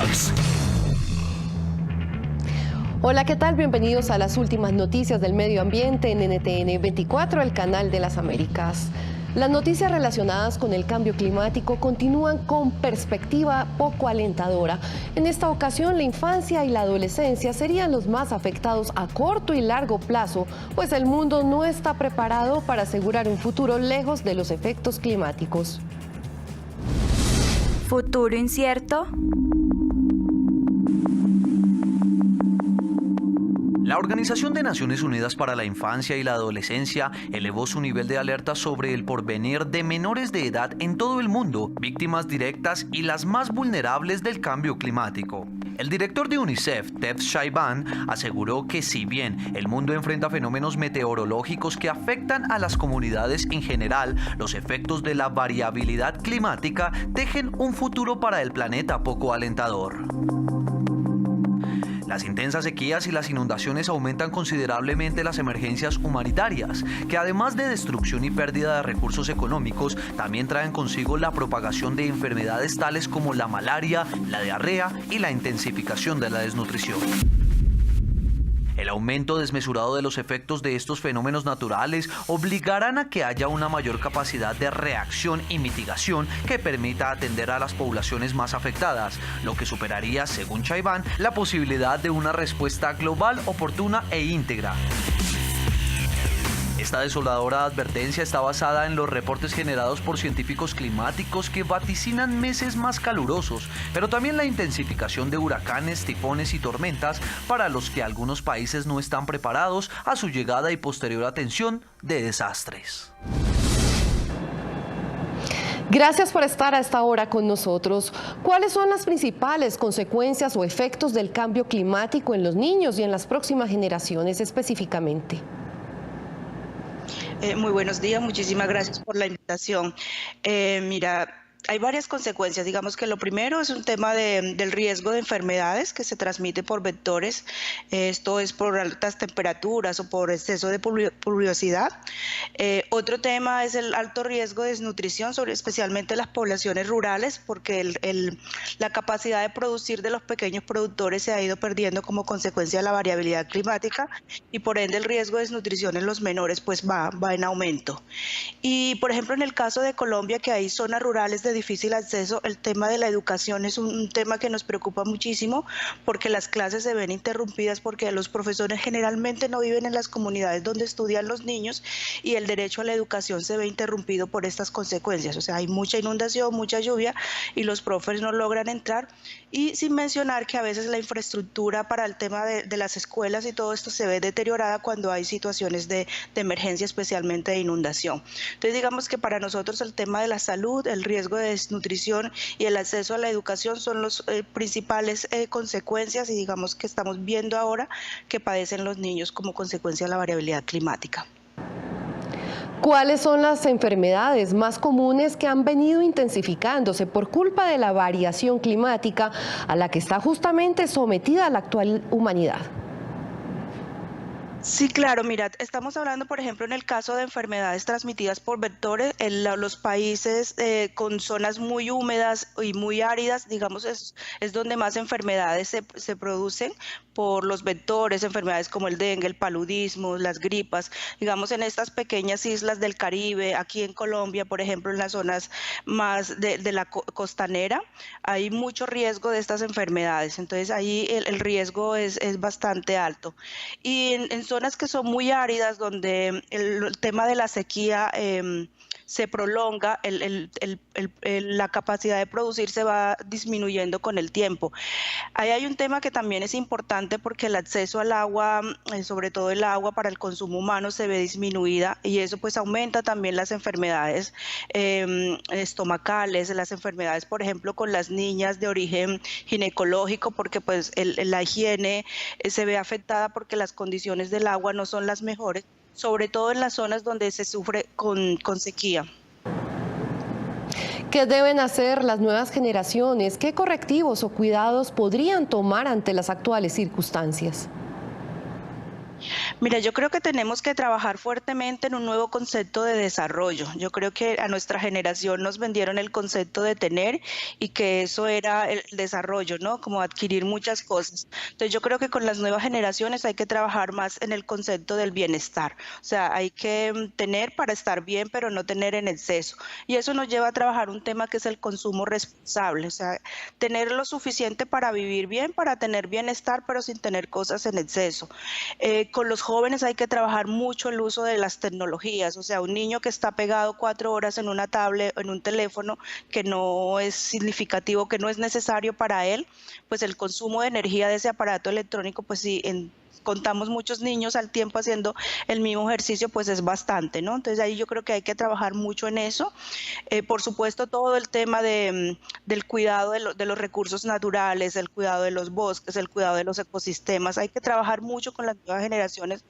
Fox. Hola, ¿qué tal? Bienvenidos a las últimas noticias del medio ambiente en NTN 24, el canal de las Américas. Las noticias relacionadas con el cambio climático continúan con perspectiva poco alentadora. En esta ocasión, la infancia y la adolescencia serían los más afectados a corto y largo plazo, pues el mundo no está preparado para asegurar un futuro lejos de los efectos climáticos. ¿Futuro incierto? La Organización de Naciones Unidas para la Infancia y la Adolescencia elevó su nivel de alerta sobre el porvenir de menores de edad en todo el mundo, víctimas directas y las más vulnerables del cambio climático. El director de UNICEF, Tev Shaiban, aseguró que si bien el mundo enfrenta fenómenos meteorológicos que afectan a las comunidades en general, los efectos de la variabilidad climática tejen un futuro para el planeta poco alentador. Las intensas sequías y las inundaciones aumentan considerablemente las emergencias humanitarias, que además de destrucción y pérdida de recursos económicos, también traen consigo la propagación de enfermedades tales como la malaria, la diarrea y la intensificación de la desnutrición. El aumento desmesurado de los efectos de estos fenómenos naturales obligarán a que haya una mayor capacidad de reacción y mitigación que permita atender a las poblaciones más afectadas, lo que superaría, según Shaiban, la posibilidad de una respuesta global, oportuna e íntegra. Esta desoladora advertencia está basada en los reportes generados por científicos climáticos que vaticinan meses más calurosos, pero también la intensificación de huracanes, tifones y tormentas para los que algunos países no están preparados a su llegada y posterior atención de desastres. Gracias por estar a esta hora con nosotros. ¿Cuáles son las principales consecuencias o efectos del cambio climático en los niños y en las próximas generaciones específicamente? Muy buenos días, muchísimas gracias por la invitación. Mira, hay varias consecuencias. Digamos que lo primero es un tema del riesgo de enfermedades que se transmite por vectores. Esto es por altas temperaturas o por exceso de pluviosidad. Otro tema es el alto riesgo de desnutrición, especialmente en las poblaciones rurales, porque la capacidad de producir de los pequeños productores se ha ido perdiendo como consecuencia de la variabilidad climática y por ende el riesgo de desnutrición en los menores pues va en aumento. Y por ejemplo en el caso de Colombia, que hay zonas rurales de difícil acceso, el tema de la educación es un tema que nos preocupa muchísimo porque las clases se ven interrumpidas porque los profesores generalmente no viven en las comunidades donde estudian los niños y el derecho a la educación se ve interrumpido por estas consecuencias. O sea, hay mucha inundación, mucha lluvia y los profes no logran entrar, y sin mencionar que a veces la infraestructura para el tema de las escuelas y todo esto se ve deteriorada cuando hay situaciones de emergencia, especialmente de inundación. Entonces digamos que para nosotros el tema de la salud, el riesgo de desnutrición y el acceso a la educación son las principales consecuencias, y digamos que estamos viendo ahora que padecen los niños como consecuencia de la variabilidad climática. ¿Cuáles son las enfermedades más comunes que han venido intensificándose por culpa de la variación climática a la que está justamente sometida la actual humanidad? Sí, claro, mira, estamos hablando, por ejemplo, en el caso de enfermedades transmitidas por vectores, en los países con zonas muy húmedas y muy áridas, digamos, es donde más enfermedades se producen por los vectores, enfermedades como el dengue, el paludismo, las gripas. Digamos, en estas pequeñas islas del Caribe, aquí en Colombia, por ejemplo, en las zonas más de la costanera, hay mucho riesgo de estas enfermedades. Entonces, ahí el riesgo es bastante alto. Y en zonas que son muy áridas, donde el tema de la sequía se prolonga, la capacidad de producir se va disminuyendo con el tiempo. Ahí hay un tema que también es importante porque el acceso al agua, sobre todo el agua para el consumo humano, se ve disminuida, y eso pues aumenta también las enfermedades estomacales, las enfermedades, por ejemplo, con las niñas de origen ginecológico, porque pues la higiene se ve afectada porque las condiciones del agua no son las mejores, sobre todo en las zonas donde se sufre con sequía. ¿Qué deben hacer las nuevas generaciones? ¿Qué correctivos o cuidados podrían tomar ante las actuales circunstancias? Mira, yo creo que tenemos que trabajar fuertemente en un nuevo concepto de desarrollo. Yo creo que a nuestra generación nos vendieron el concepto de tener y que eso era el desarrollo, ¿no? Como adquirir muchas cosas. Entonces yo creo que con las nuevas generaciones hay que trabajar más en el concepto del bienestar. O sea, hay que tener para estar bien, pero no tener en exceso. Y eso nos lleva a trabajar un tema que es el consumo responsable. O sea, tener lo suficiente para vivir bien, para tener bienestar, pero sin tener cosas en exceso. Con los jóvenes hay que trabajar mucho el uso de las tecnologías, o sea, un niño que está pegado 4 horas en una tablet, en un teléfono, que no es significativo, que no es necesario para él, pues el consumo de energía de ese aparato electrónico, pues sí, contamos muchos niños al tiempo haciendo el mismo ejercicio, pues es bastante, ¿no? Entonces ahí yo creo que hay que trabajar mucho en eso. Por supuesto, todo el tema del cuidado de los recursos naturales, el cuidado de los bosques, el cuidado de los ecosistemas. Hay que trabajar mucho con las nuevas generaciones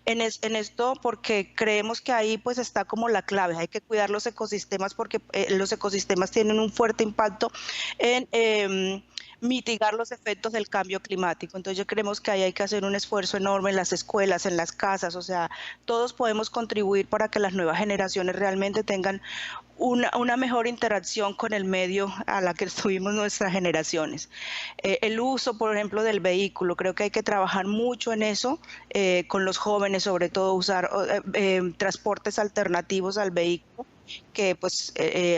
en esto porque creemos que ahí pues está como la clave. Hay que cuidar los ecosistemas porque los ecosistemas tienen un fuerte impacto en mitigar los efectos del cambio climático. Entonces yo creemos que ahí hay que hacer un esfuerzo enorme en las escuelas, en las casas, o sea, todos podemos contribuir para que las nuevas generaciones realmente tengan una mejor interacción con el medio a la que tuvimos nuestras generaciones. El uso, por ejemplo, del vehículo, creo que hay que trabajar mucho en eso, con los jóvenes, sobre todo usar transportes alternativos al vehículo, que pues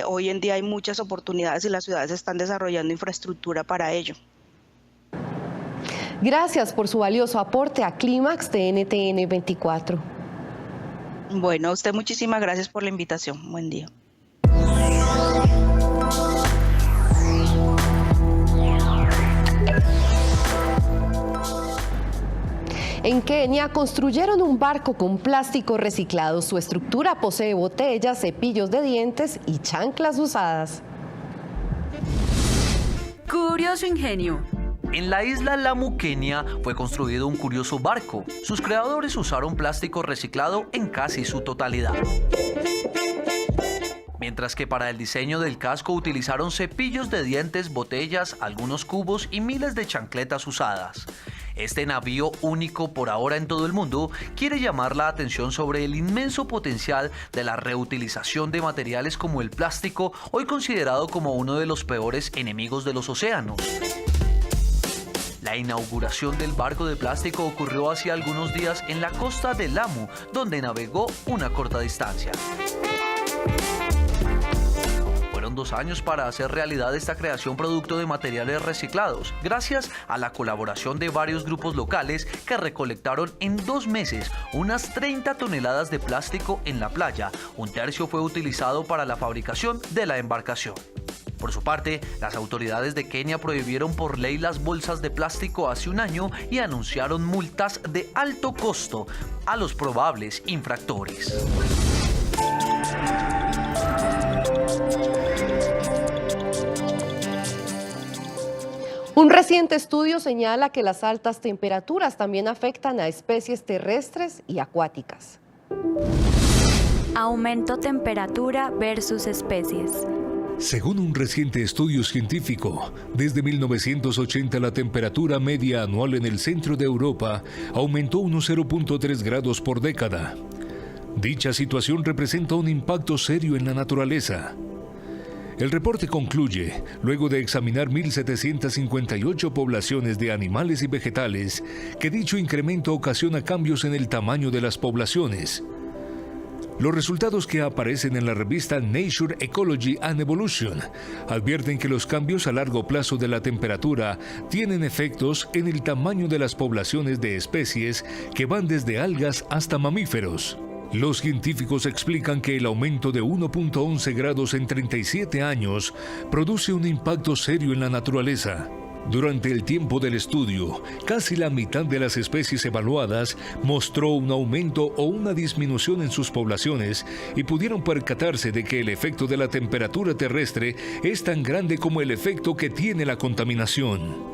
hoy en día hay muchas oportunidades y las ciudades están desarrollando infraestructura para ello. Gracias por su valioso aporte a Clímax de NTN 24. Bueno, a usted muchísimas gracias por la invitación. Buen día. En Kenia construyeron un barco con plástico reciclado. Su estructura posee botellas, cepillos de dientes y chanclas usadas. Curioso ingenio. En la isla Lamu, Kenia, fue construido un curioso barco. Sus creadores usaron plástico reciclado en casi su totalidad. Mientras que para el diseño del casco utilizaron cepillos de dientes, botellas, algunos cubos y miles de chancletas usadas. Este navío, único por ahora en todo el mundo, quiere llamar la atención sobre el inmenso potencial de la reutilización de materiales como el plástico, hoy considerado como uno de los peores enemigos de los océanos. La inauguración del barco de plástico ocurrió hace algunos días en la costa de Lamu, donde navegó una corta distancia. Fueron 2 años para hacer realidad esta creación producto de materiales reciclados, gracias a la colaboración de varios grupos locales que recolectaron en 2 meses unas 30 toneladas de plástico en la playa. 1/3 fue utilizado para la fabricación de la embarcación. Por su parte, las autoridades de Kenia prohibieron por ley las bolsas de plástico hace 1 año y anunciaron multas de alto costo a los probables infractores. Un reciente estudio señala que las altas temperaturas también afectan a especies terrestres y acuáticas. Aumento temperatura versus especies. Según un reciente estudio científico, desde 1980 la temperatura media anual en el centro de Europa aumentó unos 0.3 grados por década. Dicha situación representa un impacto serio en la naturaleza. El reporte concluye, luego de examinar 1.758 poblaciones de animales y vegetales, que dicho incremento ocasiona cambios en el tamaño de las poblaciones. Los resultados que aparecen en la revista Nature Ecology and Evolution advierten que los cambios a largo plazo de la temperatura tienen efectos en el tamaño de las poblaciones de especies que van desde algas hasta mamíferos. Los científicos explican que el aumento de 1.11 grados en 37 años produce un impacto serio en la naturaleza. Durante el tiempo del estudio, casi la mitad de las especies evaluadas mostró un aumento o una disminución en sus poblaciones y pudieron percatarse de que el efecto de la temperatura terrestre es tan grande como el efecto que tiene la contaminación.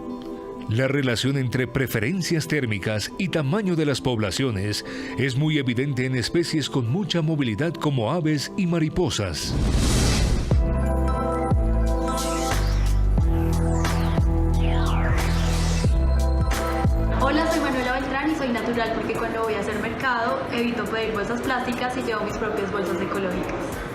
La relación entre preferencias térmicas y tamaño de las poblaciones es muy evidente en especies con mucha movilidad como aves y mariposas. Hola, soy Manuela Beltrán y soy natural porque cuando voy a hacer mercado supermercado, evito pedir bolsas plásticas y llevo mis propias bolsas ecológicas.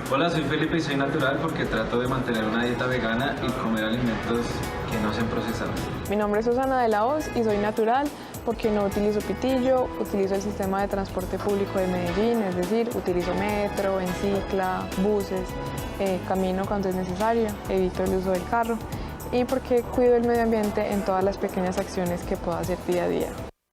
Hola, soy Felipe y soy natural porque trato de mantener una dieta vegana y comer alimentos que no sean procesados. Mi nombre es Susana de la Hoz y soy natural porque no utilizo pitillo, utilizo el sistema de transporte público de Medellín, es decir, utilizo metro, encicla, buses, camino cuando es necesario, evito el uso del carro y porque cuido el medio ambiente en todas las pequeñas acciones que puedo hacer día a día.